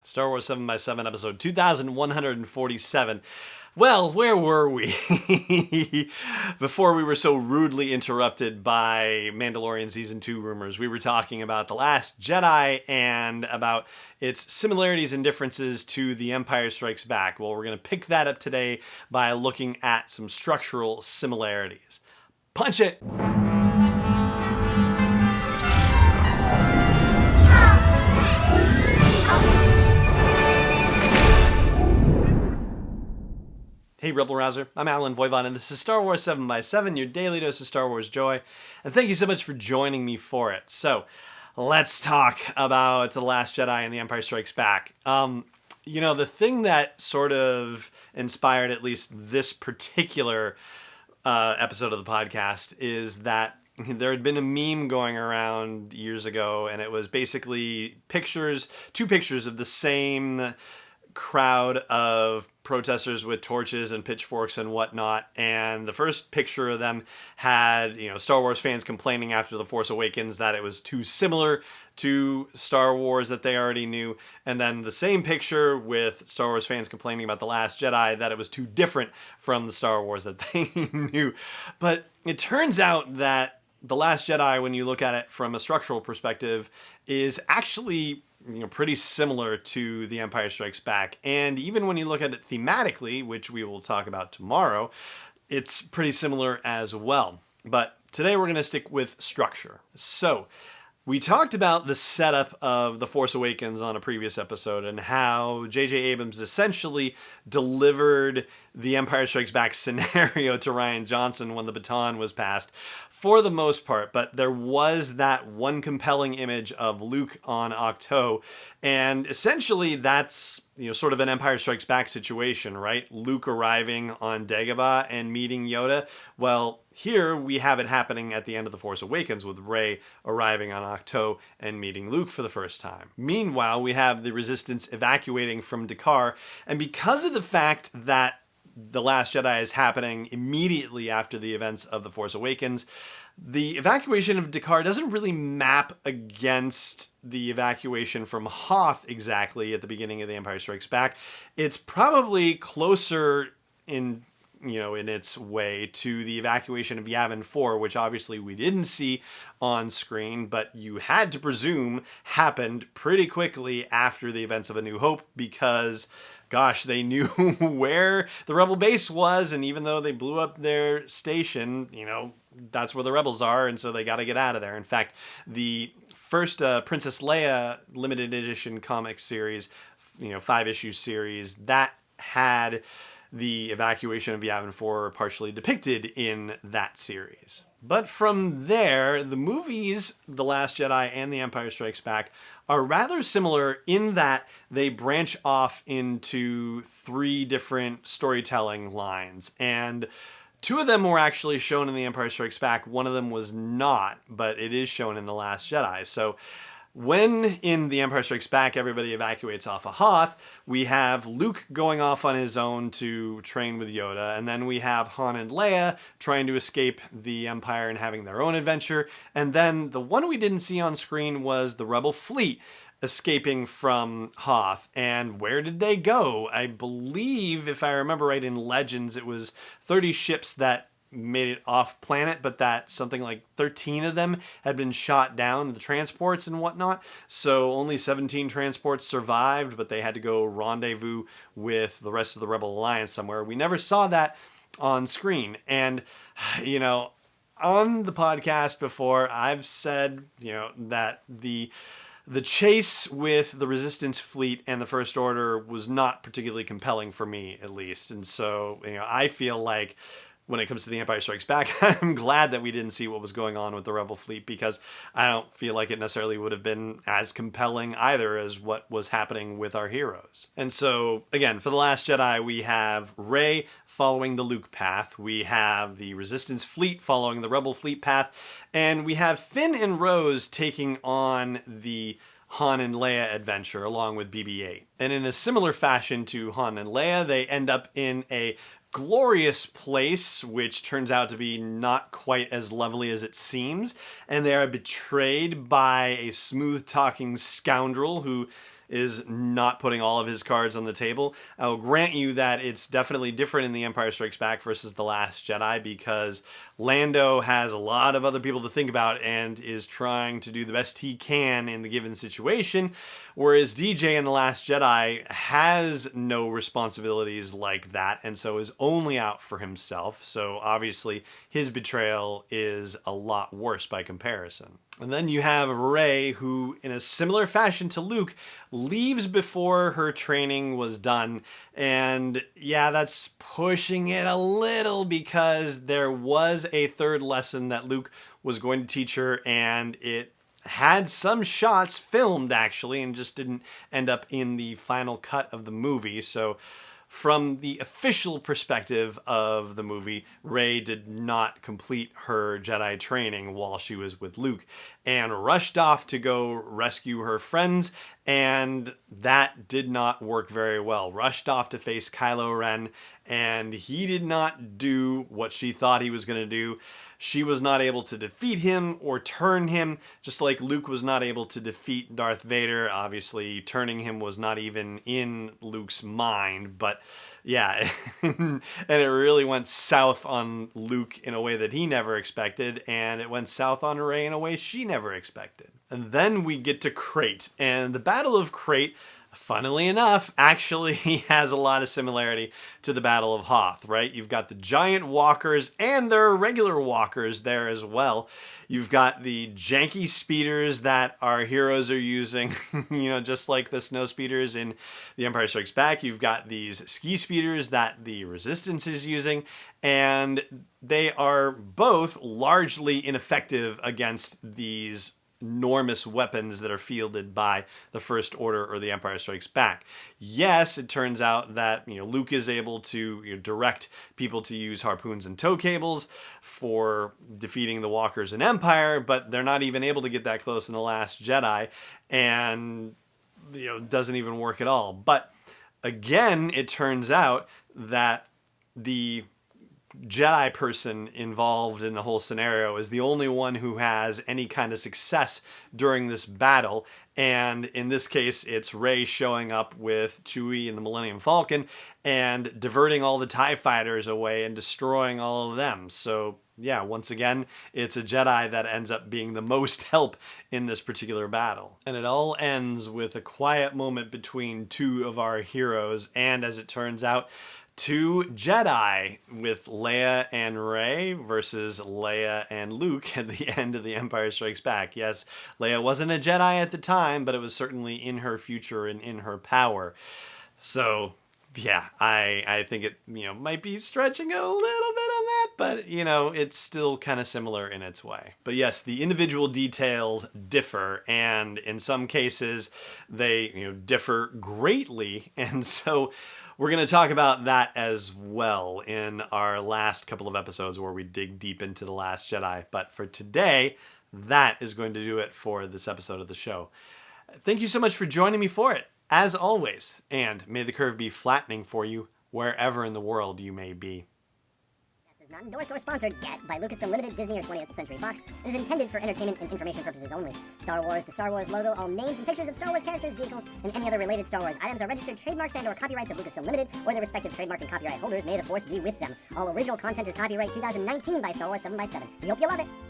Star Wars 7x7, episode 2147. Well, where were we before we were so rudely interrupted by Mandalorian Season 2 rumors? We were talking about The Last Jedi and about its similarities and differences to The Empire Strikes Back. Well, we're going to pick that up today by looking at some structural similarities. Punch it! Hey Rebel Rouser, I'm Alan Voivod, and this is Star Wars 7x7, your daily dose of Star Wars joy, and thank you so much for joining me for it. So, let's talk about The Last Jedi and The Empire Strikes Back. The thing that sort of inspired at least this particular episode of the podcast is that there had been a meme going around years ago, and it was basically two pictures of the same crowd of protesters with torches and pitchforks and whatnot, and the first picture of them had Star Wars fans complaining after The Force Awakens that it was too similar to Star Wars that they already knew, and then the same picture with Star Wars fans complaining about The Last Jedi that it was too different from the Star Wars that they knew. But it turns out that The Last Jedi, when you look at it from a structural perspective, is actually pretty similar to The Empire Strikes Back. And even when you look at it thematically, which we will talk about tomorrow, it's pretty similar as well. But today we're going to stick with structure. So, we talked about the setup of The Force Awakens on a previous episode and how J.J. Abrams essentially delivered the Empire Strikes Back scenario to Rian Johnson when the baton was passed, for the most part. But there was that one compelling image of Luke on Ahch-To, and essentially that's sort of an Empire Strikes Back situation, right? Luke arriving on Dagobah and meeting Yoda. Well, here we have it happening at the end of The Force Awakens with Rey arriving on Ahch-To and meeting Luke for the first time. Meanwhile, we have the Resistance evacuating from Dakar, and because of the fact that The Last Jedi is happening immediately after the events of The Force Awakens, the evacuation of Dakar doesn't really map against the evacuation from Hoth exactly at the beginning of The Empire Strikes Back. It's probably closer in its way to the evacuation of Yavin 4, which obviously we didn't see on screen, but you had to presume happened pretty quickly after the events of A New Hope, because gosh, they knew where the Rebel base was, and even though they blew up their station, that's where the Rebels are, and so they got to get out of there. In fact, the first Princess Leia limited edition comic series, 5-issue series, that had the evacuation of Yavin 4 partially depicted in that series. But from there, the movies, The Last Jedi and The Empire Strikes Back, are rather similar in that they branch off into 3 different storytelling lines. And 2 of them were actually shown in The Empire Strikes Back. One of them was not, but it is shown in The Last Jedi. So when in The Empire Strikes Back everybody evacuates off of Hoth, we have Luke going off on his own to train with Yoda, and then we have Han and Leia trying to escape the Empire and having their own adventure, and then the one we didn't see on screen was the Rebel fleet escaping from Hoth. And where did they go? I believe, if I remember right, in Legends it was 30 ships that made it off planet, but that something like 13 of them had been shot down, the transports and whatnot. So only 17 transports survived, but they had to go rendezvous with the rest of the Rebel Alliance somewhere. We never saw that on screen. And, on the podcast before, I've said, that the chase with the Resistance fleet and the First Order was not particularly compelling for me, at least. And so, I feel like when it comes to The Empire Strikes Back, I'm glad that we didn't see what was going on with the Rebel fleet, because I don't feel like it necessarily would have been as compelling either as what was happening with our heroes. And so, again, for The Last Jedi, we have Rey following the Luke path, we have the Resistance fleet following the Rebel fleet path, and we have Finn and Rose taking on the Han and Leia adventure along with BB-8. And in a similar fashion to Han and Leia, they end up in a glorious place, which turns out to be not quite as lovely as it seems, and they are betrayed by a smooth-talking scoundrel who is not putting all of his cards on the table. I'll grant you that it's definitely different in The Empire Strikes Back versus The Last Jedi, because Lando has a lot of other people to think about and is trying to do the best he can in the given situation, whereas DJ in The Last Jedi has no responsibilities like that, and so is only out for himself. So obviously his betrayal is a lot worse by comparison. And then you have Rey, who, in a similar fashion to Luke, leaves before her training was done. And yeah, that's pushing it a little, because there was a third lesson that Luke was going to teach her, and it had some shots filmed actually, and just didn't end up in the final cut of the movie. So from the official perspective of the movie, Rey did not complete her Jedi training while she was with Luke and rushed off to go rescue her friends, and that did not work very well. Rushed off to face Kylo Ren, and he did not do what she thought he was going to do. She was not able to defeat him or turn him, just like Luke was not able to defeat Darth Vader. Obviously, turning him was not even in Luke's mind, but yeah, and it really went south on Luke in a way that he never expected, and it went south on Rey in a way she never expected. And then we get to Crate, and the Battle of Crate, funnily enough, actually has a lot of similarity to the Battle of Hoth, right? You've got the giant walkers, and there are regular walkers there as well. You've got the janky speeders that our heroes are using, just like the snow speeders in The Empire Strikes Back. You've got these ski speeders that the Resistance is using, and they are both largely ineffective against these enormous weapons that are fielded by the First Order or the Empire Strikes Back. Yes, it turns out that Luke is able to direct people to use harpoons and tow cables for defeating the walkers in Empire, but they're not even able to get that close in The Last Jedi, and doesn't even work at all. But again, it turns out that the Jedi person involved in the whole scenario is the only one who has any kind of success during this battle, and in this case it's Rey showing up with Chewie and the Millennium Falcon and diverting all the TIE fighters away and destroying all of them. So yeah, once again, it's a Jedi that ends up being the most help in this particular battle. And it all ends with a quiet moment between two of our heroes, and as it turns out, two Jedi, with Leia and Rey versus Leia and Luke at the end of The Empire Strikes Back. Yes, Leia wasn't a Jedi at the time, but it was certainly in her future and in her power. So yeah, I think it might be stretching a little bit on that, but it's still kind of similar in its way. But yes, the individual details differ, and in some cases they differ greatly, and so we're going to talk about that as well in our last couple of episodes where we dig deep into The Last Jedi. But for today, that is going to do it for this episode of the show. Thank you so much for joining me for it, as always, and may the curve be flattening for you wherever in the world you may be. Is not endorsed or sponsored yet by Lucasfilm Ltd, Disney, or 20th Century Fox. It is intended for entertainment and information purposes only. Star Wars, the Star Wars logo, all names and pictures of Star Wars characters, vehicles, and any other related Star Wars items are registered trademarks and/or copyrights of Lucasfilm Ltd, or their respective trademark and copyright holders. May the Force be with them. All original content is copyright 2019 by Star Wars 7x7. We hope you love it.